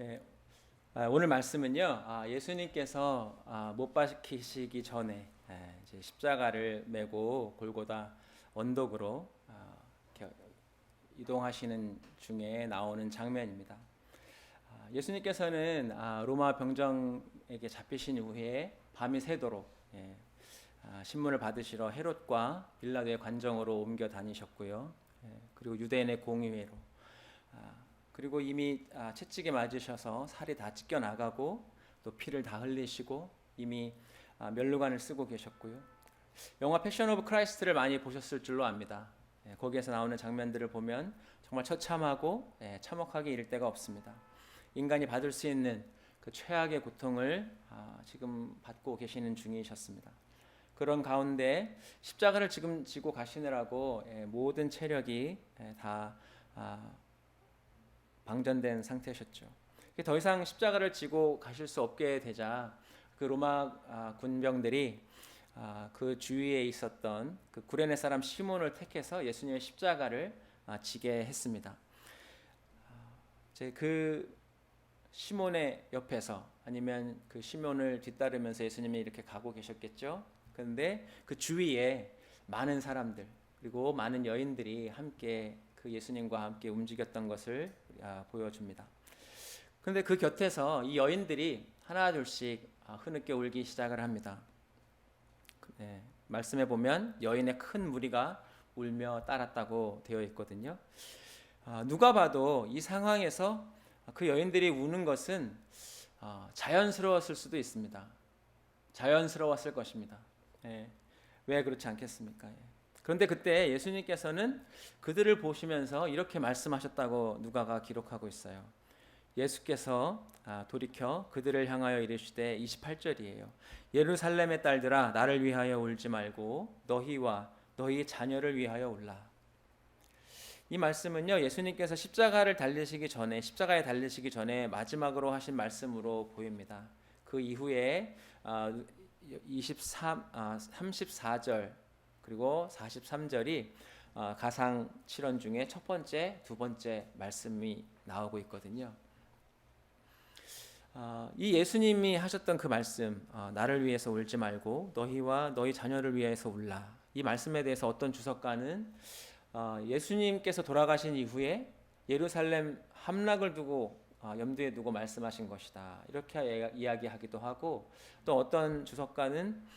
예, 오늘 말씀은요. 예수님께서 못 박히시기 전에 이제 십자가를 메고 골고다 언덕으로 이렇게 이동하시는 중에 나오는 장면입니다. 예수님께서는 로마 병정에게 잡히신 이후에 밤이 새도록 신문을 받으시러 헤롯과 빌라도의 관정으로 옮겨 다니셨고요. 그리고 유대인의 공의회로 그리고 이미 채찍에 맞으셔서 살이 다 찢겨 나가고 또 피를 다 흘리시고 이미 면류관을 쓰고 계셨고요. 영화 패션 오브 크라이스트를 많이 보셨을 줄로 압니다. 거기에서 나오는 장면들을 보면 정말 처참하고 참혹하게 이를 데가 없습니다. 인간이 받을 수 있는 그 최악의 고통을 지금 받고 계시는 중이셨습니다. 그런 가운데 십자가를 지금 지고 가시느라고 모든 체력이 다 방전된 상태셨죠. 더 이상 십자가를 지고 가실 수 없게 되자 그 로마 군병들이 그 주위에 있었던 그 구레네 사람 시몬을 택해서 예수님의 십자가를 지게 했습니다. 그 시몬의 옆에서 아니면 그 시몬을 뒤따르면서 예수님이 이렇게 가고 계셨겠죠. 그런데 그 주위에 많은 사람들 그리고 많은 여인들이 함께 그 예수님과 함께 움직였던 것을 보여줍니다. 그런데 그 곁에서 이 여인들이 하나 둘씩 흐느껴 울기 시작을 합니다. 말씀에 보면 여인의 큰 무리가 울며 따랐다고 되어 있거든요. 누가 봐도 이 상황에서 그 여인들이 우는 것은 자연스러웠을 수도 있습니다. 자연스러웠을 것입니다. 왜 그렇지 않겠습니까? 그런데 그때 예수님께서는 그들을 보시면서 이렇게 말씀하셨다고 누가가 기록하고 있어요. 예수께서 돌이켜 그들을 향하여 이르시되 28절이에요. 예루살렘의 딸들아 나를 위하여 울지 말고 너희와 너희 자녀를 위하여 울라. 이 말씀은요. 예수님께서 십자가에 달리시기 전에 마지막으로 하신 말씀으로 보입니다. 그 이후에 34절 그리고 43절이 가상 7원 중에 첫 번째, 두 번째 말씀이 나오고 있거든요. 이 예수님이 하셨던 그 말씀, 나를 위해서 울지 말고 너희와 너희 자녀를 위해서 울라. 이 말씀에 대해서 어떤 주석가는 예수님께서 돌아가신 이후에 예루살렘 함락을 두고 염두에 두고 말씀하신 것이다. 이렇게 이야기하기도 하고 또 어떤 주석가는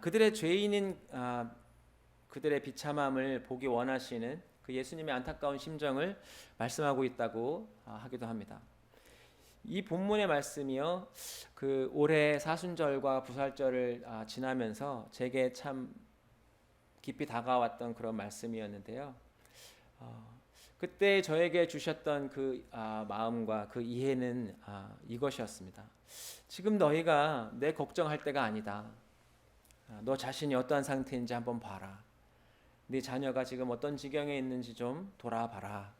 그들의 죄인인 그들의 비참함을 보기 원하시는 그 예수님의 안타까운 심정을 말씀하고 있다고 하기도 합니다. 이 본문의 말씀이요, 그 올해 사순절과 부살절을 지나면서 제게 참 깊이 다가왔던 그런 말씀이었는데요. 그때 저에게 주셨던 그 마음과 그 이해는 이것이었습니다. 지금 너희가 내 걱정할 때가 아니다. 너 자신이 어떠한 상태인지 한번 봐라. 네 자녀가 지금 어떤 지경에 있는지 좀 돌아봐라.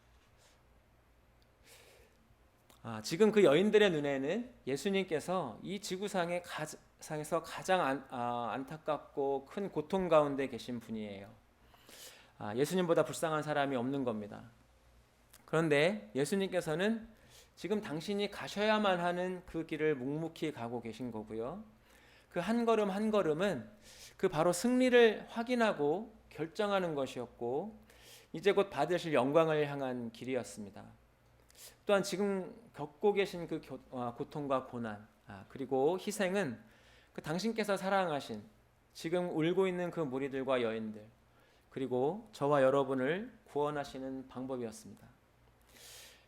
지금 그 여인들의 눈에는 예수님께서 이 지구상에서 가장 안타깝고 큰 고통 가운데 계신 분이에요. 예수님보다 불쌍한 사람이 없는 겁니다. 그런데 예수님께서는 지금 당신이 가셔야만 하는 그 길을 묵묵히 가고 계신 거고요. 그 한 걸음 한 걸음은 그 바로 승리를 확인하고 결정하는 것이었고 이제 곧 받으실 영광을 향한 길이었습니다. 또한 지금 겪고 계신 그 고통과 고난 그리고 희생은 그 당신께서 사랑하신 지금 울고 있는 그 무리들과 여인들 그리고 저와 여러분을 구원하시는 방법이었습니다.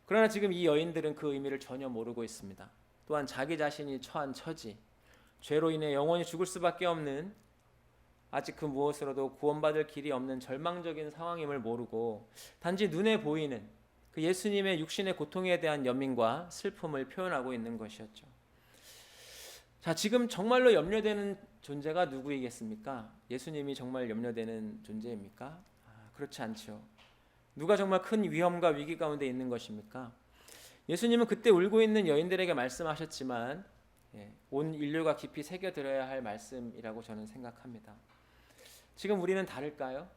그러나 지금 이 여인들은 그 의미를 전혀 모르고 있습니다. 또한 자기 자신이 처한 처지 죄로 인해 영원히 죽을 수밖에 없는 아직 그 무엇으로도 구원받을 길이 없는 절망적인 상황임을 모르고 단지 눈에 보이는 그 예수님의 육신의 고통에 대한 연민과 슬픔을 표현하고 있는 것이었죠. 자, 지금 정말로 염려되는 존재가 누구이겠습니까? 예수님이 정말 염려되는 존재입니까? 그렇지 않죠. 누가 정말 큰 위험과 위기 가운데 있는 것입니까? 예수님은 그때 울고 있는 여인들에게 말씀하셨지만 온 인류가 깊이 새겨들어야 할 말씀이라고 저는 생각합니다. 지금 우리는 다를까요?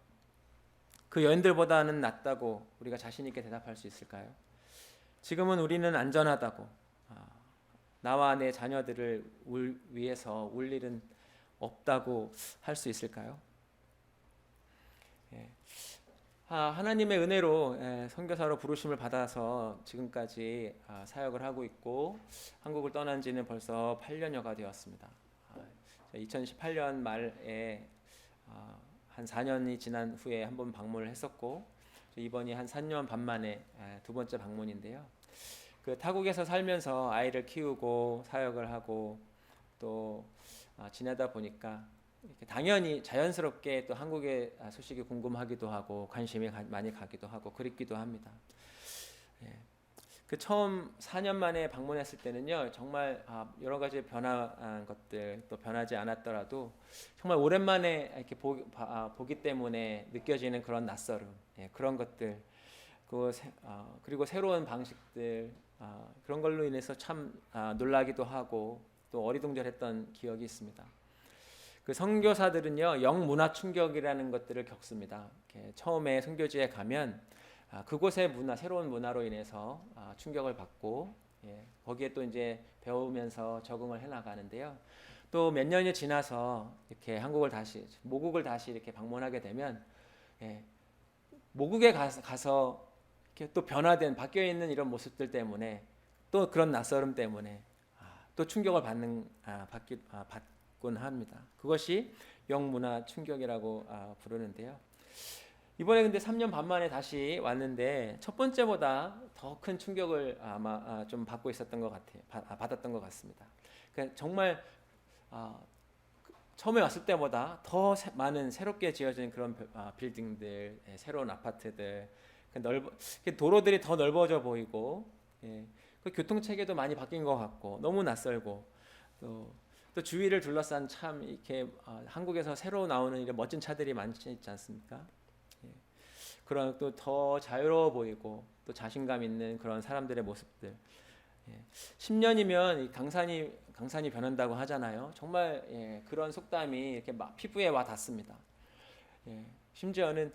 그 여인들보다는 낫다고 우리가 자신 있게 대답할 수 있을까요? 지금은 우리는 안전하다고 나와 내 자녀들을 위해서 울 일은 없다고 할 수 있을까요? 예. 하나님의 은혜로 선교사로 부르심을 받아서 지금까지 사역을 하고 있고 한국을 떠난 지는 벌써 8년여가 되었습니다. 2018년 말에 한 4년이 지난 후에 한번 방문을 했었고 이번이 한 3년 반 만에 두 번째 방문인데요. 그 타국에서 살면서 아이를 키우고 사역을 하고 또 지내다 보니까 이렇게 당연히 자연스럽게 또 한국의 소식이 궁금하기도 하고 관심이 많이 가기도 하고 그립기도 합니다. 그 처음 4년 만에 방문했을 때는요, 정말 여러 가지 변한 것들 또 변하지 않았더라도 정말 오랜만에 이렇게 보기 때문에 느껴지는 그런 낯설음, 그런 것들, 그리고 새로운 방식들, 그런 걸로 인해서 참 놀라기도 하고 또 어리둥절했던 기억이 있습니다. 그 선교사들은요, 영문화 충격이라는 것들을 겪습니다. 처음에 선교지에 가면 그곳의 문화, 새로운 문화로 인해서 충격을 받고 거기에 또 이제 배우면서 적응을 해 나가는데요. 또 몇 년이 지나서 이렇게 모국을 다시 이렇게 방문하게 되면 모국에 가서 이렇게 또 바뀌어 있는 이런 모습들 때문에 또 그런 낯설음 때문에 또 충격을 받곤 합니다. 그것이 영문화 충격이라고 부르는데요. 이번에 근데 3년 반 만에 다시 왔는데 첫 번째보다 더 큰 충격을 아마 좀 받고 있었던 것 같아요. 받았던 것 같습니다. 그러니까 정말 처음에 왔을 때보다 더 많은 새롭게 지어진 그런 빌딩들, 새로운 아파트들, 도로들이 더 넓어져 보이고, 그 교통 체계도 많이 바뀐 것 같고 너무 낯설고 또 주위를 둘러싼 참 이렇게 한국에서 새로 나오는 이런 멋진 차들이 많지 있지 않습니까? 그런 또 더 자유로워 보이고 또 자신감 있는 그런 사람들의 모습들. 10년이면 강산이 변한다고 하잖아요. 정말 그런 속담이 이렇게 막 피부에 와 닿습니다. 심지어는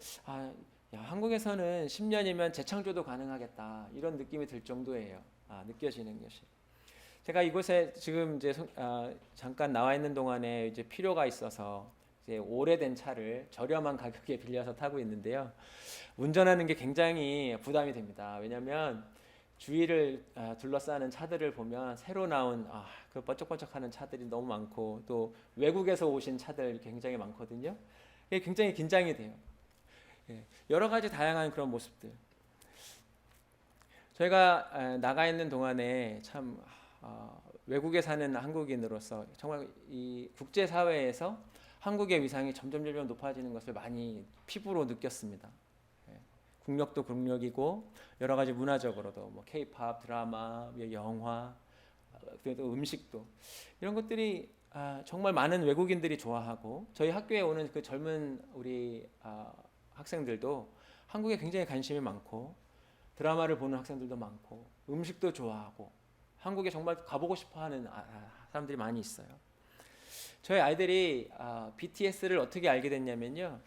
한국에서는 10년이면 재창조도 가능하겠다 이런 느낌이 들 정도예요. 느껴지는 것이. 제가 이곳에 지금 이제 잠깐 나와 있는 동안에 이제 필요가 있어서 이제 오래된 차를 저렴한 가격에 빌려서 타고 있는데요. 운전하는 게 굉장히 부담이 됩니다. 왜냐하면 주위를 둘러싸는 차들을 보면 새로 나온 그 번쩍번쩍하는 차들이 너무 많고 또 외국에서 오신 차들 굉장히 많거든요. 이게 굉장히 긴장이 돼요. 여러 가지 다양한 그런 모습들. 저희가 나가 있는 동안에 참 외국에 사는 한국인으로서 정말 이 국제 사회에서 한국의 위상이 점점 높아지는 것을 많이 피부로 느꼈습니다. 국력도 국력이고 여러 가지 문화적으로도 뭐 K-팝, 드라마, 영화, 또 음식도 이런 것들이 정말 많은 외국인들이 좋아하고 저희 학교에 오는 그 젊은 우리 학생들도 한국에 굉장히 관심이 많고 드라마를 보는 학생들도 많고 음식도 좋아하고 한국에 정말 가보고 싶어하는 사람들이 많이 있어요. 저희 아이들이 BTS를 어떻게 알게 됐냐면요.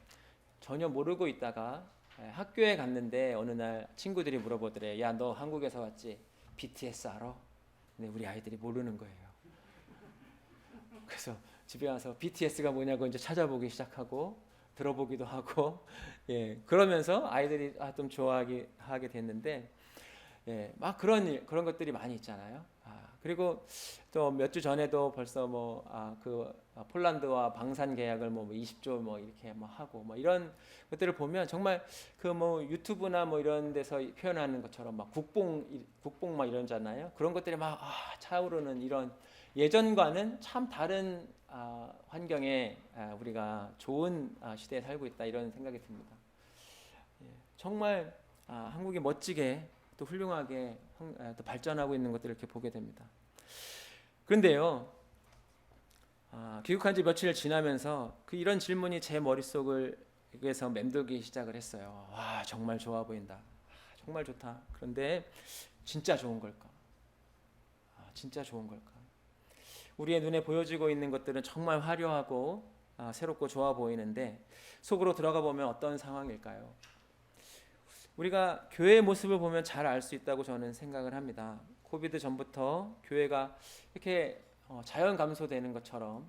전혀 모르고 있다가 학교에 갔는데 어느 날 친구들이 물어보더래. 야, 너 한국에서 왔지? BTS 알아? 근데 우리 아이들이 모르는 거예요. 그래서 집에 와서 BTS가 뭐냐고 이제 찾아보기 시작하고 들어보기도 하고 그러면서 아이들이 좀 좋아하게 됐는데 막 그런 것들이 많이 있잖아요. 그리고 또 몇 주 전에도 벌써 폴란드와 방산 계약을 20조 이렇게 하고 이런 것들을 보면 정말 그 유튜브나 이런 데서 표현하는 것처럼 막 국뽕 막 이런잖아요. 그런 것들이 막 차오르는 이런 예전과는 참 다른 환경에 우리가 좋은 시대에 살고 있다 이런 생각이 듭니다. 정말 한국이 멋지게 또 훌륭하게 또 발전하고 있는 것들을 이렇게 보게 됩니다. 그런데요, 귀국한 지 며칠 지나면서 이런 질문이 제 머릿속에서 맴돌기 시작을 했어요. 와, 정말 좋아 보인다. 정말 좋다. 그런데 진짜 좋은 걸까? 진짜 좋은 걸까? 우리의 눈에 보여지고 있는 것들은 정말 화려하고 새롭고 좋아 보이는데 속으로 들어가 보면 어떤 상황일까요? 우리가 교회의 모습을 보면 잘 알 수 있다고 저는 생각을 합니다. 코비드 전부터 교회가 이렇게 자연 감소되는 것처럼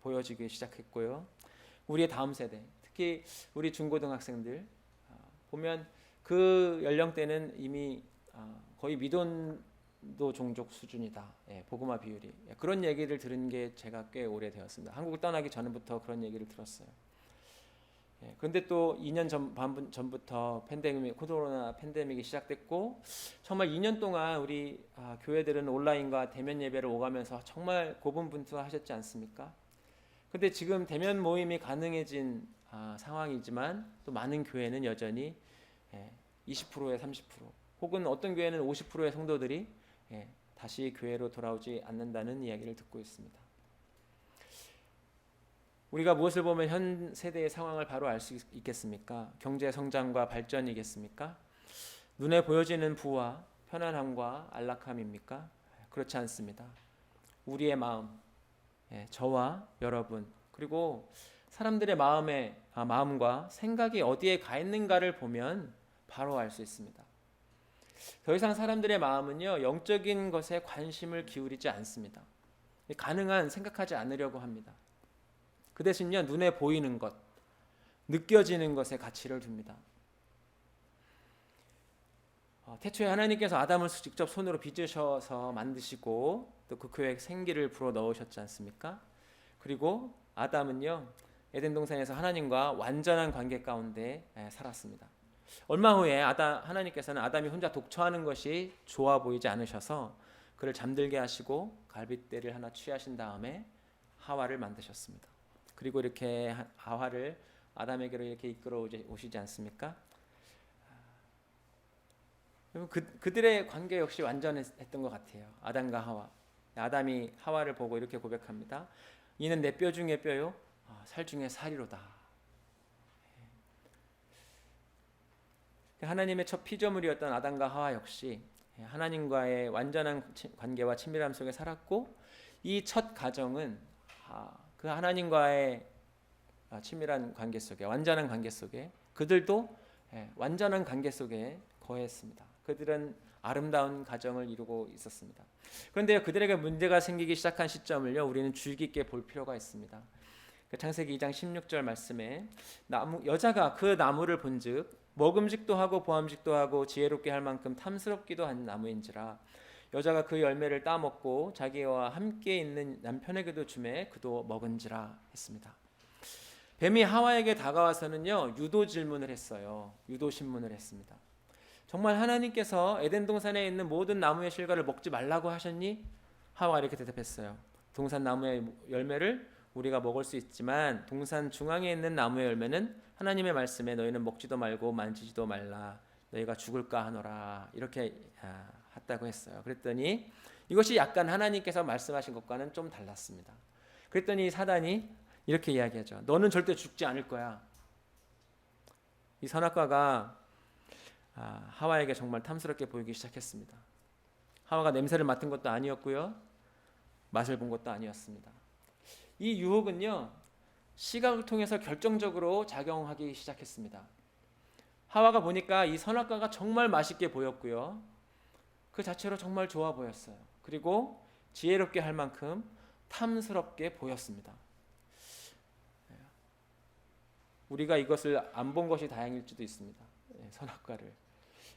보여지기 시작했고요. 우리의 다음 세대, 특히 우리 중고등학생들 보면 그 연령대는 이미 거의 미혼도 종족 수준이다. 복음화 비율이. 그런 얘기를 들은 게 제가 꽤 오래되었습니다. 한국을 떠나기 전부터 그런 얘기를 들었어요. 그런데 또 2년 전부터 코로나 팬데믹이 시작됐고 정말 2년 동안 우리 교회들은 온라인과 대면 예배를 오가면서 정말 고분분투하셨지 않습니까? 근데 지금 대면 모임이 가능해진 상황이지만 또 많은 교회는 여전히 20%에 30% 혹은 어떤 교회는 50%의 성도들이 다시 교회로 돌아오지 않는다는 이야기를 듣고 있습니다. 우리가 무엇을 보면 현 세대의 상황을 바로 알 수 있겠습니까? 경제 성장과 발전이겠습니까? 눈에 보여지는 부와 편안함과 안락함입니까? 그렇지 않습니다. 우리의 마음, 저와 여러분 그리고 사람들의 마음과 생각이 어디에 가 있는가를 보면 바로 알 수 있습니다. 더 이상 사람들의 마음은요 영적인 것에 관심을 기울이지 않습니다. 가능한 생각하지 않으려고 합니다. 그 대신요 눈에 보이는 것, 느껴지는 것에 가치를 둡니다. 태초에 하나님께서 아담을 직접 손으로 빚으셔서 만드시고 또 그 교회에 생기를 불어 넣으셨지 않습니까? 그리고 아담은요 에덴 동산에서 하나님과 완전한 관계 가운데 살았습니다. 얼마 후에 하나님께서는 아담이 혼자 독처하는 것이 좋아 보이지 않으셔서 그를 잠들게 하시고 갈빗대를 하나 취하신 다음에 하와를 만드셨습니다. 그리고 이렇게 하와를 아담에게로 이렇게 이끌어 오시지 않습니까? 그들의 관계 역시 완전했던 것 같아요. 아담과 하와. 아담이 하와를 보고 이렇게 고백합니다. 이는 내 뼈 중에 뼈요, 살 중에 살이로다. 하나님의 첫 피조물이었던 아담과 하와 역시 하나님과의 완전한 관계와 친밀함 속에 살았고 이 첫 가정은 그 하나님과의 친밀한 관계 속에 완전한 관계 속에 그들도 완전한 관계 속에 거했습니다. 그들은 아름다운 가정을 이루고 있었습니다. 그런데 그들에게 문제가 생기기 시작한 시점을요 우리는 주의 깊게 볼 필요가 있습니다. 창세기 2장 16절 말씀에 여자가 그 나무를 본즉 먹음직도 하고 보암직도 하고 지혜롭게 할 만큼 탐스럽기도 한 나무인지라 여자가 그 열매를 따먹고 자기와 함께 있는 남편에게도 주매 그도 먹은지라 했습니다. 뱀이 하와에게 다가와서는요 유도 질문을 했어요. 유도 신문을 했습니다. 정말 하나님께서 에덴 동산에 있는 모든 나무의 실과를 먹지 말라고 하셨니? 하와 이렇게 대답했어요. 동산 나무의 열매를 우리가 먹을 수 있지만 동산 중앙에 있는 나무의 열매는 하나님의 말씀에 너희는 먹지도 말고 만지지도 말라 너희가 죽을까 하노라 이렇게 했다고 했어요. 그랬더니 이것이 약간 하나님께서 말씀하신 것과는 좀 달랐습니다. 그랬더니 사단이 이렇게 이야기하죠. 너는 절대 죽지 않을 거야. 이 선악과가 하와에게 정말 탐스럽게 보이기 시작했습니다. 하와가 냄새를 맡은 것도 아니었고요. 맛을 본 것도 아니었습니다. 이 유혹은요. 시각을 통해서 결정적으로 작용하기 시작했습니다. 하와가 보니까 이 선악과가 정말 맛있게 보였고요. 그 자체로 정말 좋아 보였어요. 그리고 지혜롭게 할 만큼 탐스럽게 보였습니다. 우리가 이것을 안 본 것이 다행일지도 있습니다. 선악과를.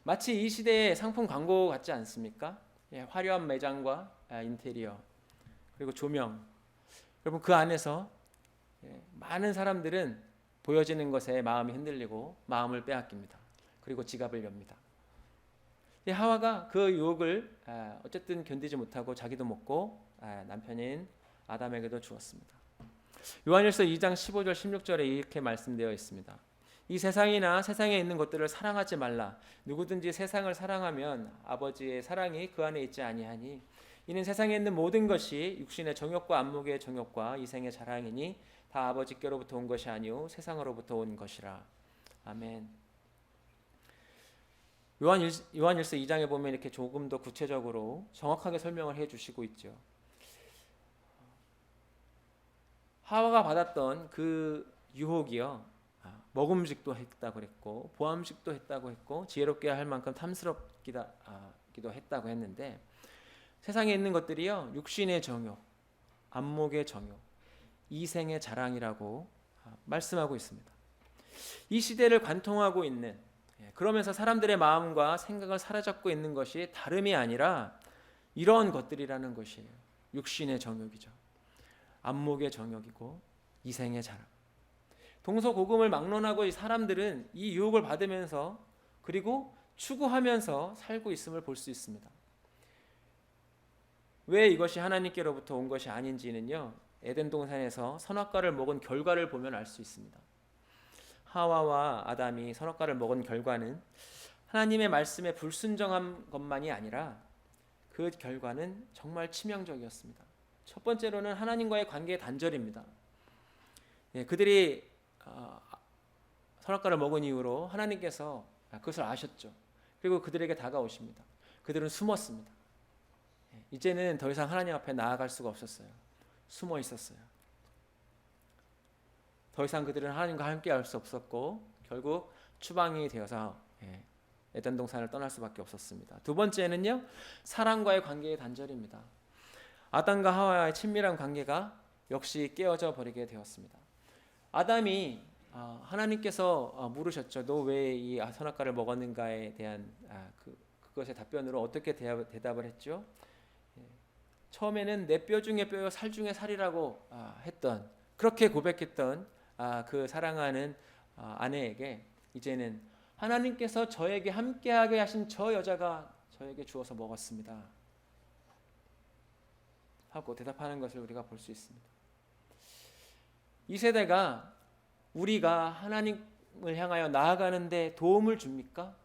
마치 이 시대의 상품 광고 같지 않습니까? 화려한 매장과 인테리어 그리고 조명 여러분 그 안에서 많은 사람들은 보여지는 것에 마음이 흔들리고 마음을 빼앗깁니다. 그리고 지갑을 엽니다. 하와가 그 유혹을 어쨌든 견디지 못하고 자기도 먹고 남편인 아담에게도 주었습니다. 요한일서 2장 15절 16절에 이렇게 말씀되어 있습니다. 이 세상이나 세상에 있는 것들을 사랑하지 말라. 누구든지 세상을 사랑하면 아버지의 사랑이 그 안에 있지 아니하니 이는 세상에 있는 모든 것이 육신의 정욕과 안목의 정욕과 이생의 자랑이니 다 아버지께로부터 온 것이 아니오 세상으로부터 온 것이라. 아멘. 요한일서 2장에 보면 이렇게 조금 더 구체적으로 정확하게 설명을 해주시고 있죠. 하와가 받았던 그 유혹이요. 먹음직도 했다고 그랬고 보암직도 했다고 했고 지혜롭게 할 만큼 탐스럽기도 받기도 했다고 했는데 세상에 있는 것들이요 육신의 정욕, 안목의 정욕, 이생의 자랑이라고 말씀하고 있습니다. 이 시대를 관통하고 있는 그러면서 사람들의 마음과 생각을 사로잡고 있는 것이 다름이 아니라 이런 것들이라는 것이에요. 육신의 정욕이죠. 안목의 정욕이고 이생의 자랑. 동서고금을 막론하고 이 사람들은 이 유혹을 받으면서 그리고 추구하면서 살고 있음을 볼 수 있습니다. 왜 이것이 하나님께로부터 온 것이 아닌지는요. 에덴 동산에서 선악과를 먹은 결과를 보면 알 수 있습니다. 하와와 아담이 선악과를 먹은 결과는 하나님의 말씀에 불순종한 것만이 아니라 그 결과는 정말 치명적이었습니다. 첫 번째로는 하나님과의 관계의 단절입니다. 그들이 선악과를 먹은 이후로 하나님께서 그것을 아셨죠. 그리고 그들에게 다가오십니다. 그들은 숨었습니다. 이제는 더 이상 하나님 앞에 나아갈 수가 없었어요. 숨어 있었어요. 더 이상 그들은 하나님과 함께 할 수 없었고 결국 추방이 되어서 에덴 동산을 떠날 수밖에 없었습니다. 두 번째는요, 사람과의 관계의 단절입니다. 아담과 하와의 친밀한 관계가 역시 깨어져 버리게 되었습니다. 아담이 하나님께서 물으셨죠. 너 왜 이 선악과를 먹었는가에 대한 그것의 답변으로 어떻게 대답을 했죠? 처음에는 내 뼈 중에 뼈요 살 중에 살이라고 했던, 그렇게 고백했던 그 사랑하는 아내에게 이제는 하나님께서 저에게 함께하게 하신 저 여자가 저에게 주어서 먹었습니다 하고 대답하는 것을 우리가 볼 수 있습니다. 이 세대가 우리가 하나님을 향하여 나아가는데 도움을 줍니까?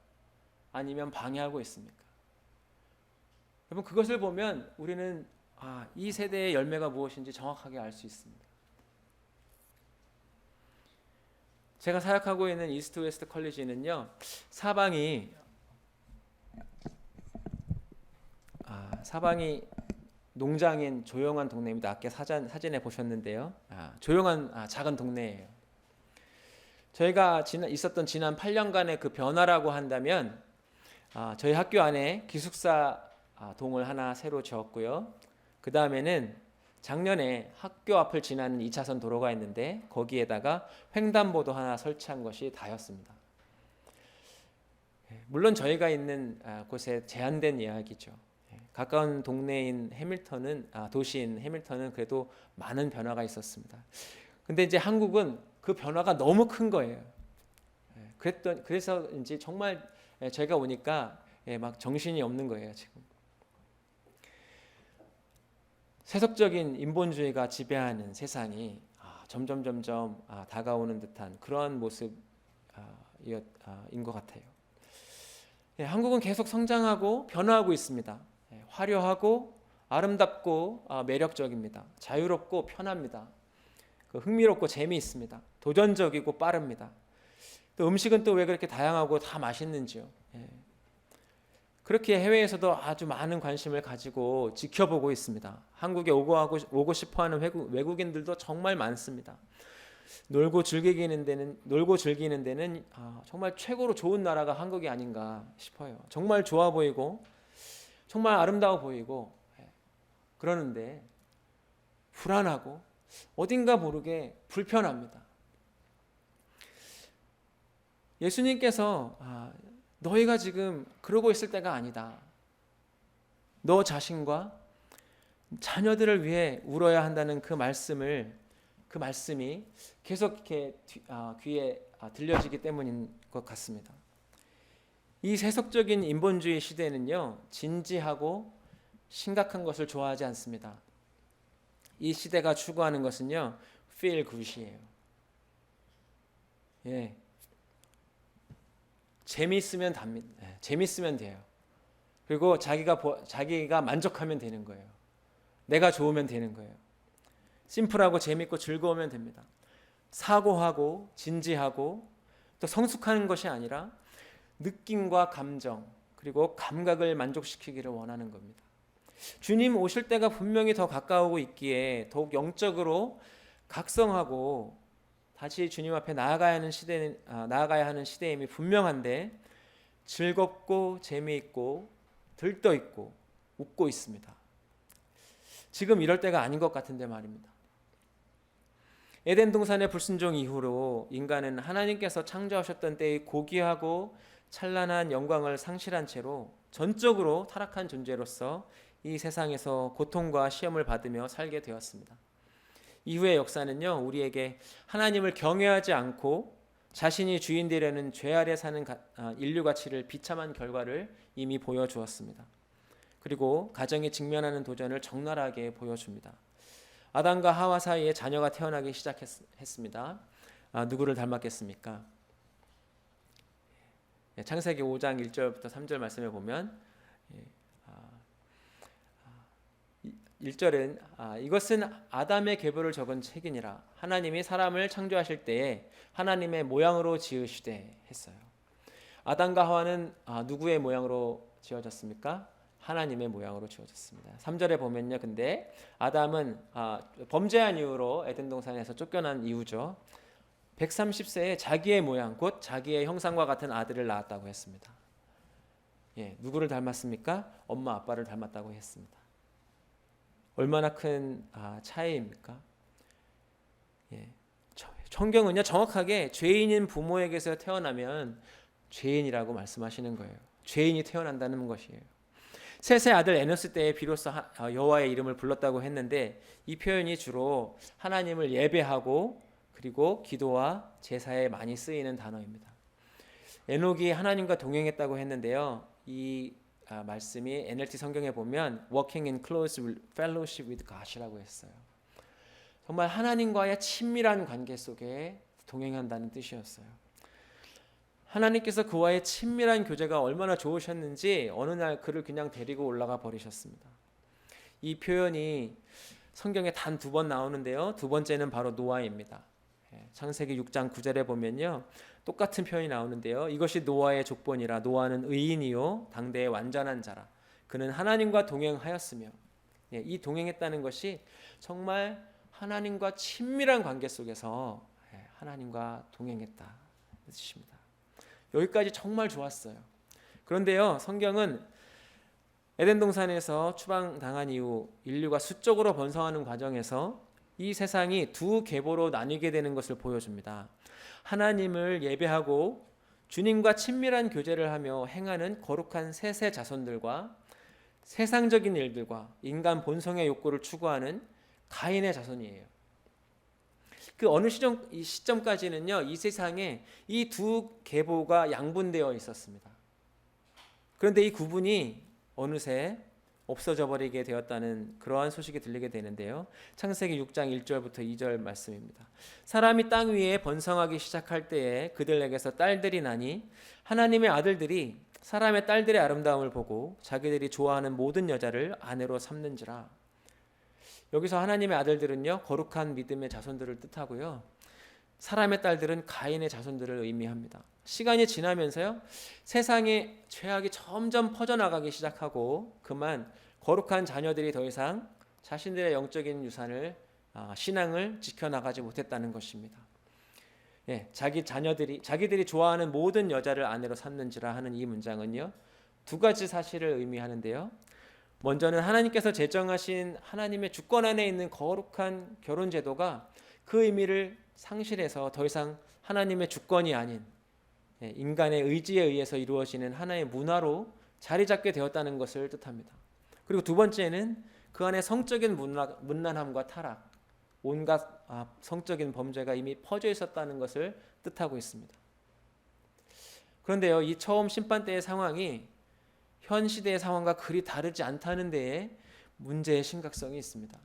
아니면 방해하고 있습니까? 여러분, 그것을 보면 우리는 이 세대의 열매가 무엇인지 정확하게 알 수 있습니다. 제가 사역하고 있는 이스트 웨스트 컬리지는요, 사방이 농장인 조용한 동네입니다. 아까 사진에 보셨는데요. 조용한 작은 동네예요. 저희가 있었던 지난 8년간의 그 변화라고 한다면 저희 학교 안에 기숙사 동을 하나 새로 지었고요. 그 다음에는 작년에 학교 앞을 지나는 2차선 도로가 있는데 거기에다가 횡단보도 하나 설치한 것이 다였습니다. 물론 저희가 있는 곳에 제한된 이야기죠. 가까운 동네인 도시인 해밀턴은 그래도 많은 변화가 있었습니다. 근데 이제 한국은 그 변화가 너무 큰 거예요. 그래서인지 정말 저희가 오니까 막 정신이 없는 거예요, 지금. 세속적인 인본주의가 지배하는 세상이 점점 다가오는 듯한 그런 모습인 것 같아요. 한국은 계속 성장하고 변화하고 있습니다. 화려하고 아름답고 매력적입니다. 자유롭고 편합니다. 흥미롭고 재미있습니다. 도전적이고 빠릅니다. 또 음식은 또 왜 그렇게 다양하고 다 맛있는지요. 그렇게 해외에서도 아주 많은 관심을 가지고 지켜보고 있습니다. 한국에 오고 싶어하는 외국인들도 정말 많습니다. 놀고 즐기는 데는 정말 최고로 좋은 나라가 한국이 아닌가 싶어요. 정말 좋아 보이고 정말 아름다워 보이고 그러는데 불안하고 어딘가 모르게 불편합니다. 예수님께서 너희가 지금 그러고 있을 때가 아니다. 너 자신과 자녀들을 위해 울어야 한다는 그 말씀이 계속 이렇게 귀에 들려지기 때문인 것 같습니다. 이 세속적인 인본주의 시대는요, 진지하고 심각한 것을 좋아하지 않습니다. 이 시대가 추구하는 것은요, feel good이에요. 재밌으면 돼요. 그리고 자기가 만족하면 되는 거예요. 내가 좋으면 되는 거예요. 심플하고 재밌고 즐거우면 됩니다. 사고하고 진지하고 또 성숙하는 것이 아니라 느낌과 감정 그리고 감각을 만족시키기를 원하는 겁니다. 주님 오실 때가 분명히 더 가까우고 있기에 더욱 영적으로 각성하고 다시 주님 앞에 나아가야 하는 시대임이 분명한데 즐겁고 재미있고 들떠 있고 웃고 있습니다. 지금 이럴 때가 아닌 것 같은데 말입니다. 에덴 동산의 불순종 이후로 인간은 하나님께서 창조하셨던 때의 고귀하고 찬란한 영광을 상실한 채로 전적으로 타락한 존재로서 이 세상에서 고통과 시험을 받으며 살게 되었습니다. 이후의 역사는요, 우리에게 하나님을 경외하지 않고 자신이 주인 되려는 죄 아래 사는 인류 가치를 비참한 결과를 이미 보여주었습니다. 그리고 가정이 직면하는 도전을 적나라하게 보여줍니다. 아담과 하와 사이에 자녀가 태어나기 시작했습니다. 누구를 닮았겠습니까? 창세기 5장 1절부터 3절 말씀에 보면 1절은 이것은 아담의 계보를 적은 책이니라. 하나님이 사람을 창조하실 때에 하나님의 모양으로 지으시되 했어요. 아담과 하와는 누구의 모양으로 지어졌습니까? 하나님의 모양으로 지어졌습니다. 3절에 보면요. 근데 아담은 범죄한 이후로 에덴 동산에서 쫓겨난 이후죠. 130세에 자기의 모양, 곧 자기의 형상과 같은 아들을 낳았다고 했습니다. 누구를 닮았습니까? 엄마 아빠를 닮았다고 했습니다. 얼마나 큰 차이입니까? 성경은요, 정확하게 죄인인 부모에게서 태어나면 죄인이라고 말씀하시는 거예요. 죄인이 태어난다는 것이에요. 셋의 아들 에노스 때에 비로소 여호와의 이름을 불렀다고 했는데, 이 표현이 주로 하나님을 예배하고 그리고 기도와 제사에 많이 쓰이는 단어입니다. 에녹이 하나님과 동행했다고 했는데요, 이 말씀이 NLT 성경에 보면 Walking in close fellowship with God이라고 했어요. 정말 하나님과의 친밀한 관계 속에 동행한다는 뜻이었어요. 하나님께서 그와의 친밀한 교제가 얼마나 좋으셨는지 어느 날 그를 그냥 데리고 올라가 버리셨습니다. 이 표현이 성경에 단 2번 나오는데요. 두 번째는 바로 노아입니다. 창세기 6장 9절에 보면요, 똑같은 표현이 나오는데요. 이것이 노아의 족본이라. 노아는 의인이요 당대의 완전한 자라. 그는 하나님과 동행하였으며. 이 동행했다는 것이 정말 하나님과 친밀한 관계 속에서 하나님과 동행했다 뜻입니다. 여기까지 정말 좋았어요. 그런데요, 성경은 에덴 동산에서 추방당한 이후 인류가 수적으로 번성하는 과정에서 이 세상이 두 계보로 나뉘게 되는 것을 보여줍니다. 하나님을 예배하고 주님과 친밀한 교제를 하며 행하는 거룩한 셋의 자손들과 세상적인 일들과 인간 본성의 욕구를 추구하는 가인의 자손이에요. 그 어느 시점까지는요, 이 세상에 이 두 계보가 양분되어 있었습니다. 그런데 이 구분이 어느새 없어져 버리게 되었다는 그러한 소식이 들리게 되는데요. 창세기 6장 1절부터 2절 말씀입니다. 사람이 땅 위에 번성하기 시작할 때에 그들에게서 딸들이 나니 하나님의 아들들이 사람의 딸들의 아름다움을 보고 자기들이 좋아하는 모든 여자를 아내로 삼는지라. 여기서 하나님의 아들들은요, 거룩한 믿음의 자손들을 뜻하고요, 사람의 딸들은 가인의 자손들을 의미합니다. 시간이 지나면서요, 세상의 죄악이 점점 퍼져나가기 시작하고 그만 거룩한 자녀들이 더 이상 자신들의 영적인 유산을 신앙을 지켜나가지 못했다는 것입니다. 자기들이 좋아하는 모든 여자를 아내로 삼는지라 하는 이 문장은요, 두 가지 사실을 의미하는데요. 먼저는 하나님께서 제정하신 하나님의 주권 안에 있는 거룩한 결혼 제도가 그 의미를 상실해서 더 이상 하나님의 주권이 아닌 인간의 의지에 의해서 이루어지는 하나의 문화로 자리 잡게 되었다는 것을 뜻합니다. 그리고 두 번째는 그 안에 성적인 문란함과 타락, 온갖 성적인 범죄가 이미 퍼져 있었다는 것을 뜻하고 있습니다. 그런데요, 이 처음 심판 때의 상황이 현 시대의 상황과 그리 다르지 않다는 데에 문제의 심각성이 있습니다.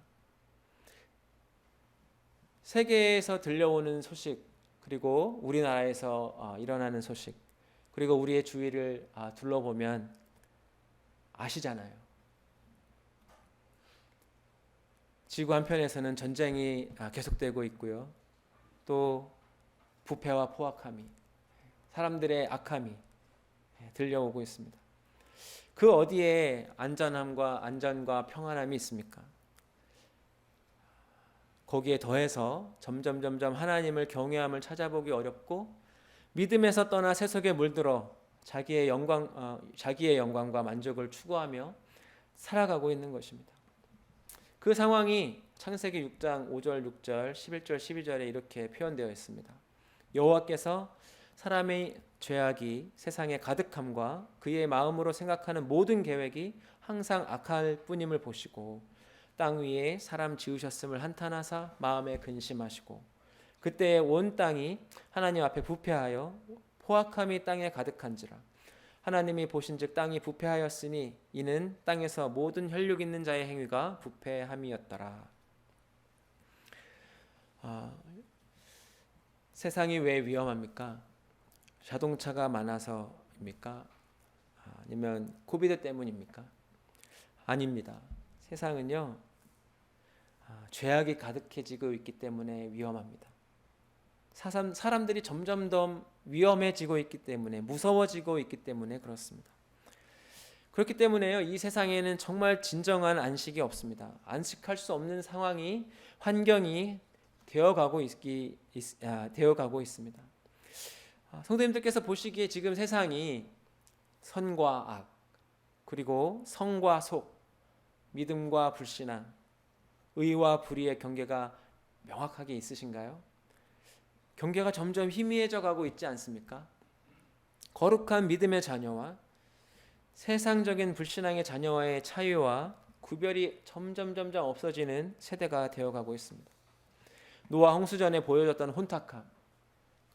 세계에서 들려오는 소식, 그리고 우리나라에서 일어나는 소식, 그리고 우리의 주위를 둘러보면 아시잖아요. 지구 한편에서는 전쟁이 계속되고 있고요. 또 부패와 포악함이, 사람들의 악함이 들려오고 있습니다. 그 어디에 안전과 평안함이 있습니까? 거기에 더해서 점점 하나님을 경외함을 찾아보기 어렵고 믿음에서 떠나 세속에 물들어 자기의 영광과 만족을 추구하며 살아가고 있는 것입니다. 그 상황이 창세기 6장 5절, 6절, 11절, 12절에 이렇게 표현되어 있습니다. 여호와께서 사람의 죄악이 세상에 가득함과 그의 마음으로 생각하는 모든 계획이 항상 악할 뿐임을 보시고 땅 위에 사람 지으셨음을 한탄하사 마음에 근심하시고 그때 온 땅이 하나님 앞에 부패하여 포악함이 땅에 가득한지라. 하나님이 보신즉 땅이 부패하였으니 이는 땅에서 모든 혈육 있는 자의 행위가 부패함이었더라. 세상이 왜 위험합니까? 자동차가 많아서입니까? 아니면 코비드 때문입니까? 아닙니다. 세상은요, 죄악이 가득해지고 있기 때문에 위험합니다. 사람들이 점점 더 위험해지고 있기 때문에, 무서워지고 있기 때문에 그렇습니다. 그렇기 때문에요, 이 세상에는 정말 진정한 안식이 없습니다. 안식할 수 없는 환경이 되어가고 있습니다. 성도님들께서 보시기에 지금 세상이 선과 악, 그리고 성과 속, 믿음과 불신앙, 의와 불의의 경계가 명확하게 있으신가요? 경계가 점점 희미해져 가고 있지 않습니까? 거룩한 믿음의 자녀와 세상적인 불신앙의 자녀와의 차이와 구별이 점점 없어지는 세대가 되어가고 있습니다. 노아 홍수전에 보여줬던 혼탁함,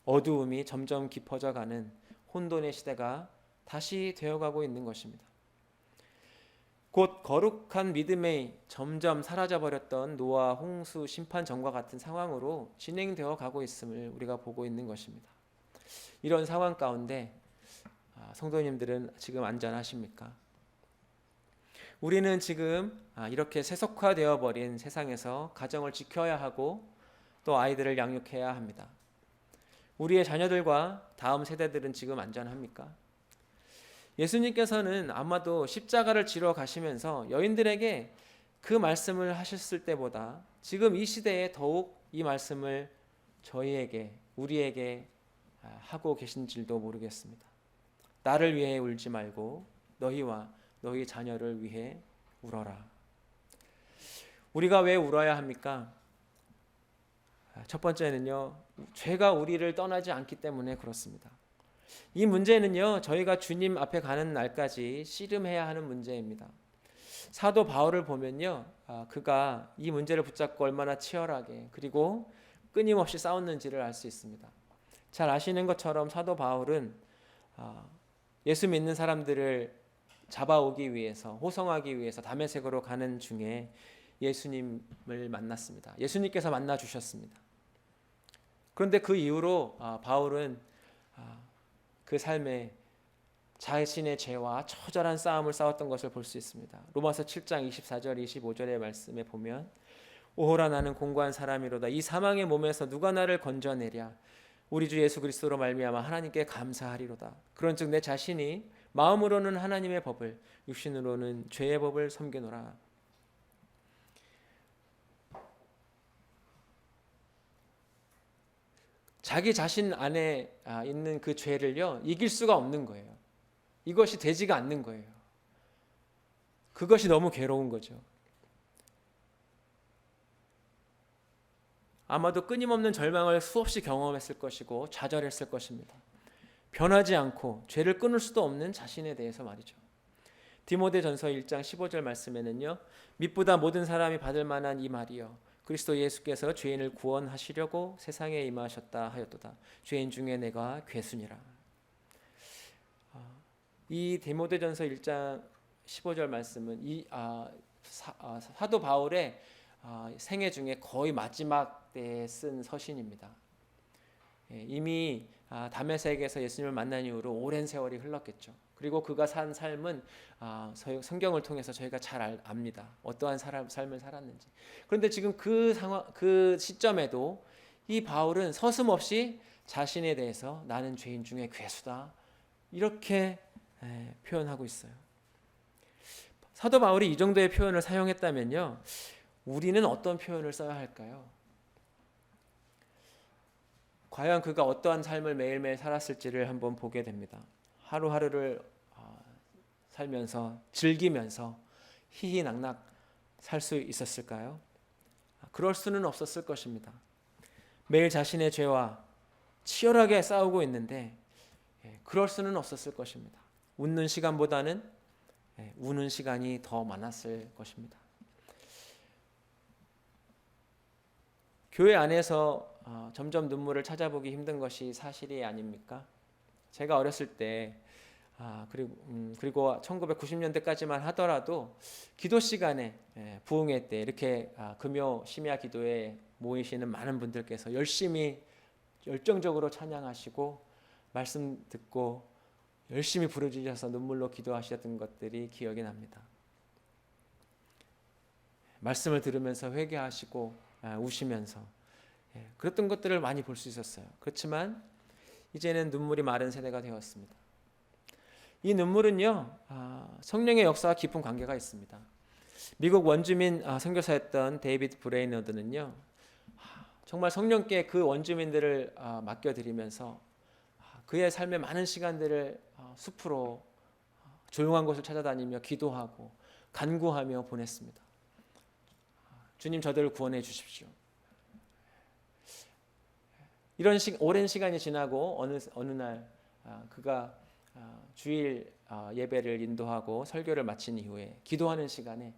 어두움이 점점 깊어져가는 혼돈의 시대가 다시 되어가고 있는 것입니다. 곧 거룩한 믿음이 점점 사라져버렸던 노아 홍수 심판전과 같은 상황으로 진행되어 가고 있음을 우리가 보고 있는 것입니다. 이런 상황 가운데 성도님들은 지금 안전하십니까? 우리는 지금 이렇게 세속화되어 버린 세상에서 가정을 지켜야 하고 또 아이들을 양육해야 합니다. 우리의 자녀들과 다음 세대들은 지금 안전합니까? 예수님께서는 아마도 십자가를 지러 가시면서 여인들에게 그 말씀을 하셨을 때보다 지금 이 시대에 더욱 이 말씀을 우리에게 하고 계신 줄도 모르겠습니다. 나를 위해 울지 말고 너희와 너희 자녀를 위해 울어라. 우리가 왜 울어야 합니까? 첫 번째는요, 죄가 우리를 떠나지 않기 때문에 그렇습니다. 이 문제는요, 저희가 주님 앞에 가는 날까지 씨름해야 하는 문제입니다. 사도 바울을 보면요, 그가 이 문제를 붙잡고 얼마나 치열하게 그리고 끊임없이 싸웠는지를 알 수 있습니다. 잘 아시는 것처럼 사도 바울은 예수 믿는 사람들을 잡아오기 위해서, 호송하기 위해서 다메섹으로 가는 중에 예수님을 만났습니다. 예수님께서 만나 주셨습니다. 그런데 그 이후로 바울은 그 삶에 자신의 죄와 처절한 싸움을 싸웠던 것을 볼 수 있습니다. 로마서 7장 24절 25절의 말씀에 보면 오호라 나는 공고한 사람이로다. 이 사망의 몸에서 누가 나를 건져내랴. 우리 주 예수 그리스도로 말미암아 하나님께 감사하리로다. 그런즉 내 자신이 마음으로는 하나님의 법을, 육신으로는 죄의 법을 섬기노라. 자기 자신 안에 있는 그 죄를요, 이길 수가 없는 거예요. 이것이 되지가 않는 거예요. 그것이 너무 괴로운 거죠. 아마도 끊임없는 절망을 수없이 경험했을 것이고 좌절했을 것입니다. 변하지 않고 죄를 끊을 수도 없는 자신에 대해서 말이죠. 디모데전서 1장 15절 말씀에는요, mit보다 모든 사람이 받을 만한 이 말이요, 그리스도 예수께서 죄인을 구원하시려고 세상에 임하셨다 하였도다. 죄인 중에 내가 괴순이라. 이 디모데전서 1장 15절 말씀은 사도 바울의 생애 중에 거의 마지막 때에 쓴 서신입니다. 이미 다메섹에서 예수님을 만난 이후로 오랜 세월이 흘렀겠죠. 그리고 그가 산 삶은 성경을 통해서 저희가 잘 압니다. 어떠한 삶을 살았는지. 그런데 지금 그 시점에도 이 바울은 서슴없이 자신에 대해서 나는 죄인 중에 괴수다, 이렇게 표현하고 있어요. 사도 바울이 이 정도의 표현을 사용했다면요, 우리는 어떤 표현을 써야 할까요? 과연 그가 어떠한 삶을 매일매일 살았을지를 한번 보게 됩니다. 하루하루를 살면서 즐기면서 희희낙낙 살 수 있었을까요? 그럴 수는 없었을 것입니다. 매일 자신의 죄와 치열하게 싸우고 있는데 그럴 수는 없었을 것입니다. 웃는 시간보다는 우는 시간이 더 많았을 것입니다. 교회 안에서 점점 눈물을 찾아보기 힘든 것이 사실이 아닙니까? 제가 어렸을 때 그리고 1990년대까지만 하더라도 기도 시간에 부흥회 때 이렇게 금요 심야 기도에 모이시는 많은 분들께서 열심히 열정적으로 찬양하시고 말씀 듣고 열심히 부르짖어서 눈물로 기도하셨던 것들이 기억이 납니다. 말씀을 들으면서 회개하시고 우시면서 그랬던 것들을 많이 볼 수 있었어요. 그렇지만 이제는 눈물이 마른 세대가 되었습니다. 이 눈물은요, 성령의 역사와 깊은 관계가 있습니다. 미국 원주민 선교사였던 데이비드 브레이너드는요, 정말 성령께 그 원주민들을 맡겨드리면서 그의 삶의 많은 시간들을 숲으로 조용한 곳을 찾아다니며 기도하고 간구하며 보냈습니다. 주님, 저들을 구원해 주십시오. 이런 오랜 시간이 지나고 어느 날 그가 주일 예배를 인도하고 설교를 마친 이후에 기도하는 시간에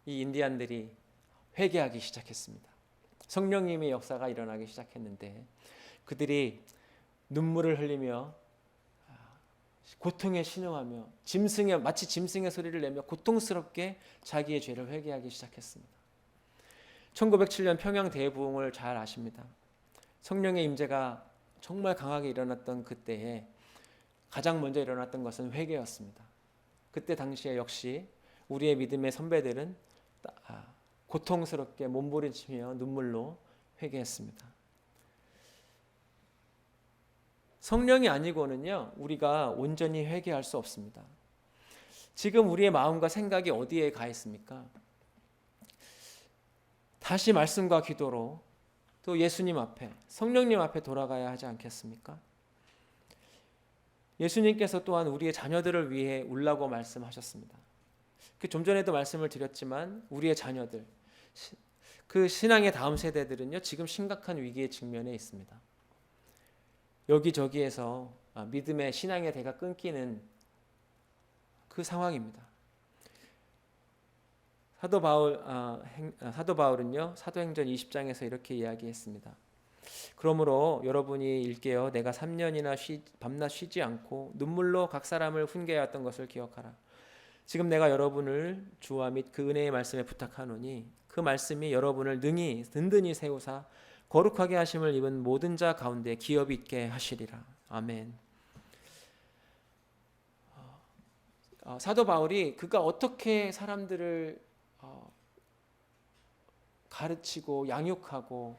이 인디안들이 회개하기 시작했습니다. 성령님의 역사가 일어나기 시작했는데 그들이 눈물을 흘리며 고통에 신음하며 마치 짐승의 소리를 내며 고통스럽게 자기의 죄를 회개하기 시작했습니다. 1907년 평양 대부흥을 잘 아십니다. 성령의 임재가 정말 강하게 일어났던 그때에 가장 먼저 일어났던 것은 회개였습니다. 그때 당시에 역시 우리의 믿음의 선배들은 고통스럽게 몸부림치며 눈물로 회개했습니다. 성령이 아니고는요, 우리가 온전히 회개할 수 없습니다. 지금 우리의 마음과 생각이 어디에 가 있습니까? 다시 말씀과 기도로 또 예수님 앞에, 성령님 앞에 돌아가야 하지 않겠습니까? 예수님께서 또한 우리의 자녀들을 위해 울라고 말씀하셨습니다. 좀 전에도 말씀을 드렸지만 우리의 자녀들, 그 신앙의 다음 세대들은요, 지금 심각한 위기에 직면해 있습니다. 여기저기에서 믿음의 신앙의 대가 끊기는 그 상황입니다. 사도 바울은요, 사도행전 20장에서 이렇게 이야기했습니다. 그러므로 여러분이 일깨어 내가 3년이나 밤낮 쉬지 않고 눈물로 각 사람을 훈계하였던 것을 기억하라. 지금 내가 여러분을 주와 및 그 은혜의 말씀에 부탁하노니 그 말씀이 여러분을 능히 든든히 세우사 거룩하게 하심을 입은 모든 자 가운데 기업이 있게 하시리라. 아멘. 사도 바울이 그가 어떻게 사람들을 가르치고 양육하고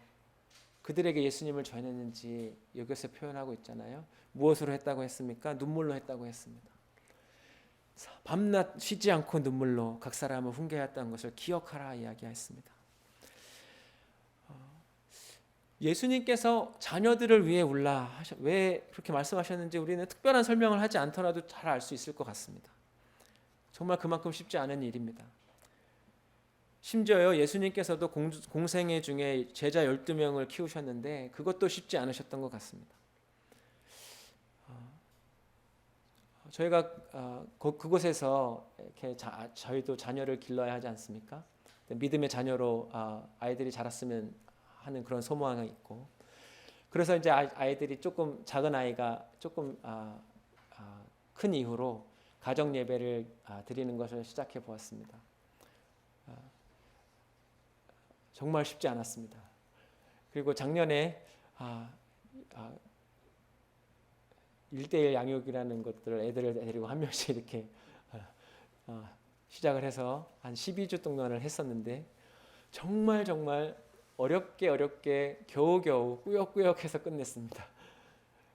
그들에게 예수님을 전했는지 여기서 표현하고 있잖아요. 무엇으로 했다고 했습니까? 눈물로 했다고 했습니다. 밤낮 쉬지 않고 눈물로 각 사람을 훈계했다는 것을 기억하라 이야기했습니다. 예수님께서 자녀들을 위해 울라 왜 그렇게 말씀하셨는지 우리는 특별한 설명을 하지 않더라도 잘 알 수 있을 것 같습니다. 정말 그만큼 쉽지 않은 일입니다. 심지어요, 예수님께서도 공생애 중에 제자 12명을 키우셨는데 그것도 쉽지 않으셨던 것 같습니다. 저희가 그곳에서 이렇게 저희도 자녀를 길러야 하지 않습니까? 믿음의 자녀로 아이들이 자랐으면 하는 그런 소망이 있고, 그래서 이제 아이들이 조금 작은 아이가 조금 큰 이후로 가정 예배를 드리는 것을 시작해 보았습니다. 정말 쉽지 않았습니다. 그리고 작년에 1:1 양육이라는 것들을 애들을 데리고 한 명씩 이렇게 시작을 해서 한 12주 동안을 했었는데 정말 어렵게 겨우겨우 꾸역꾸역해서 끝냈습니다.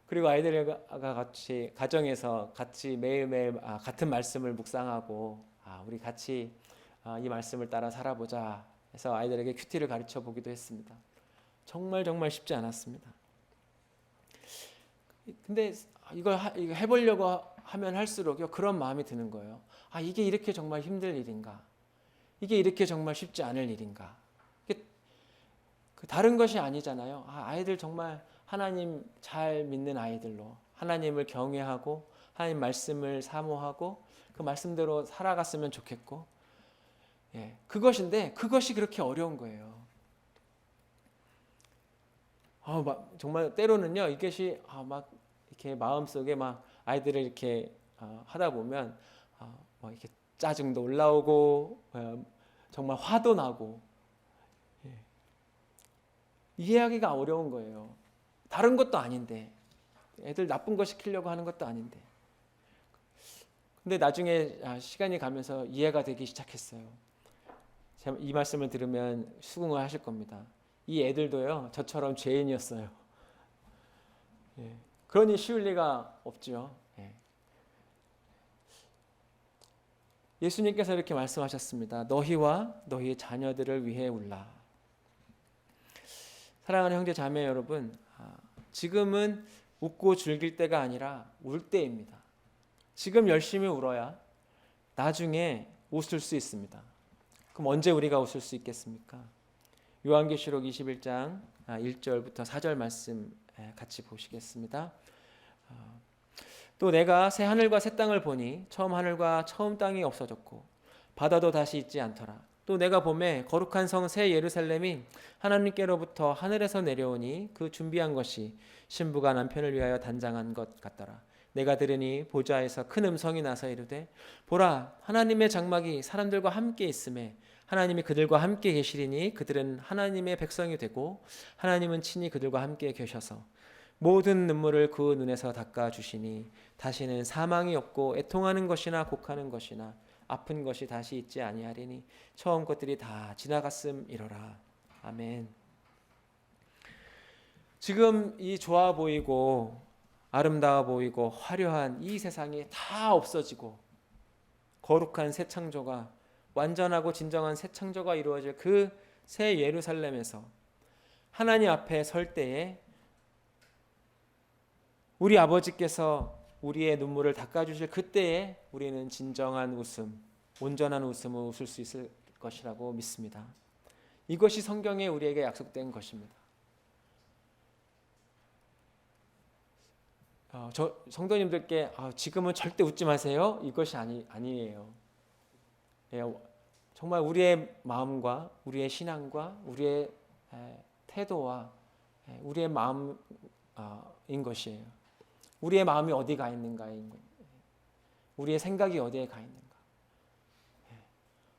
그리고 아이들과 같이 가정에서 같이 매일매일 같은 말씀을 묵상하고 우리 같이 이 말씀을 따라 살아보자 해서 아이들에게 큐티를 가르쳐 보기도 했습니다. 정말 쉽지 않았습니다. 근데 이걸 해보려고 하면 할수록요 그런 마음이 드는 거예요. 아, 이게 이렇게 정말 힘들 일인가? 이게 이렇게 정말 쉽지 않을 일인가? 이게 다른 것이 아니잖아요. 아, 아이들 정말 하나님 잘 믿는 아이들로 하나님을 경외하고 하나님 말씀을 사모하고 그 말씀대로 살아갔으면 좋겠고, 예, 그것인데 그것이 그렇게 어려운 거예요. 정말 때로는요 이것이 막 이렇게 마음속에 막 아이들을 이렇게 하다 보면 막 이렇게 짜증도 올라오고 정말 화도 나고, 예, 이해하기가 어려운 거예요. 다른 것도 아닌데, 애들 나쁜 거 시키려고 하는 것도 아닌데. 근데 나중에 시간이 가면서 이해가 되기 시작했어요. 이 말씀을 들으면 수긍을 하실 겁니다. 이 애들도요 저처럼 죄인이었어요. 예, 그러니 쉬울 리가 없죠. 예. 예수님께서 이렇게 말씀하셨습니다. 너희와 너희 자녀들을 위해 울라. 사랑하는 형제 자매 여러분, 지금은 웃고 즐길 때가 아니라 울 때입니다. 지금 열심히 울어야 나중에 웃을 수 있습니다. 그럼 언제 우리가 웃을 수 있겠습니까? 요한계시록 21장 1절부터 4절 말씀 같이 보시겠습니다. 또 내가 새 하늘과 새 땅을 보니 처음 하늘과 처음 땅이 없어졌고 바다도 다시 있지 않더라. 또 내가 보매 거룩한 성 새 예루살렘이 하나님께로부터 하늘에서 내려오니 그 준비한 것이 신부가 남편을 위하여 단장한 것 같더라. 내가 들으니 보좌에서 큰 음성이 나서 이르되 보라, 하나님의 장막이 사람들과 함께 있음에 하나님이 그들과 함께 계시리니 그들은 하나님의 백성이 되고 하나님은 친히 그들과 함께 계셔서 모든 눈물을 그 눈에서 닦아 주시니 다시는 사망이 없고 애통하는 것이나 곡하는 것이나 아픈 것이 다시 있지 아니하리니 처음 것들이 다 지나갔음이로라. 아멘. 지금 이 좋아 보이고 아름다워 보이고 화려한 이 세상이 다 없어지고 거룩한 새 창조가, 완전하고 진정한 새 창조가 이루어질 그 새 예루살렘에서 하나님 앞에 설 때에 우리 아버지께서 우리의 눈물을 닦아주실 그때에 우리는 진정한 웃음, 온전한 웃음을 웃을 수 있을 것이라고 믿습니다. 이것이 성경에 우리에게 약속된 것입니다. 성도님들께 지금은 절대 웃지 마세요, 이것이 아니에요. 예, 정말 우리의 마음과 우리의 신앙과 우리의 태도와 우리의 마음인 것이에요. 우리의 마음이 어디 가 있는가인 거예요. 우리의 생각이 어디에 가 있는가.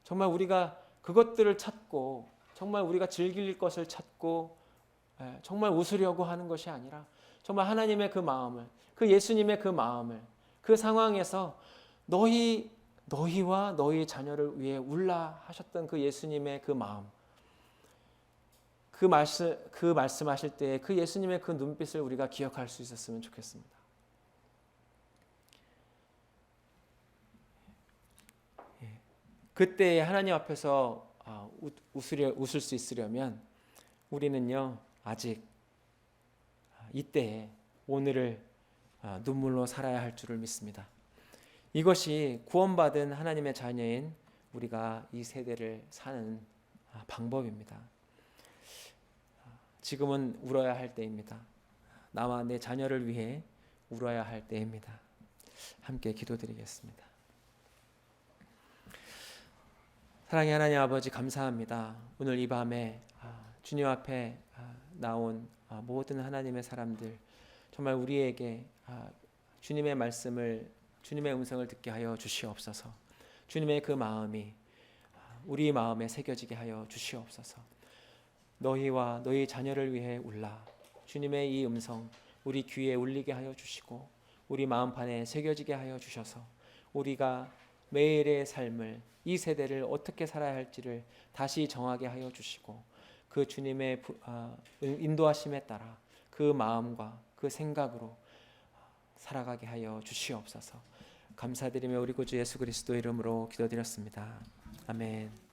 정말 우리가 그것들을 찾고 정말 우리가 즐길 것을 찾고 정말 웃으려고 하는 것이 아니라 정말 하나님의 그 마음을, 그 예수님의 그 마음을, 그 상황에서 너희와 너희 자녀를 위해 울라 하셨던 그 예수님의 그 마음, 그 말씀하실 때 그 예수님의 그 눈빛을 우리가 기억할 수 있었으면 좋겠습니다. 그때 하나님 앞에서 웃을 수 있으려면 우리는요 아직 이때에 오늘을 눈물로 살아야 할 줄을 믿습니다. 이것이 구원받은 하나님의 자녀인 우리가 이 세대를 사는 방법입니다. 지금은 울어야 할 때입니다. 나와 내 자녀를 위해 울어야 할 때입니다. 함께 기도드리겠습니다. 사랑의 하나님 아버지, 감사합니다. 오늘 이 밤에 주님 앞에 나온 모든 하나님의 사람들, 정말 우리에게 주님의 말씀을, 주님의 음성을 듣게 하여 주시옵소서. 주님의 그 마음이 우리 마음에 새겨지게 하여 주시옵소서. 너희와 너희 자녀를 위해 울라. 주님의 이 음성 우리 귀에 울리게 하여 주시고 우리 마음판에 새겨지게 하여 주셔서 우리가 매일의 삶을, 이 세대를 어떻게 살아야 할지를 다시 정하게 하여 주시고 그 주님의 인도하심에 따라 그 마음과 그 생각으로 살아가게 하여 주시옵소서. 감사드리며 우리 구주 예수 그리스도 이름으로 기도드렸습니다. 아멘.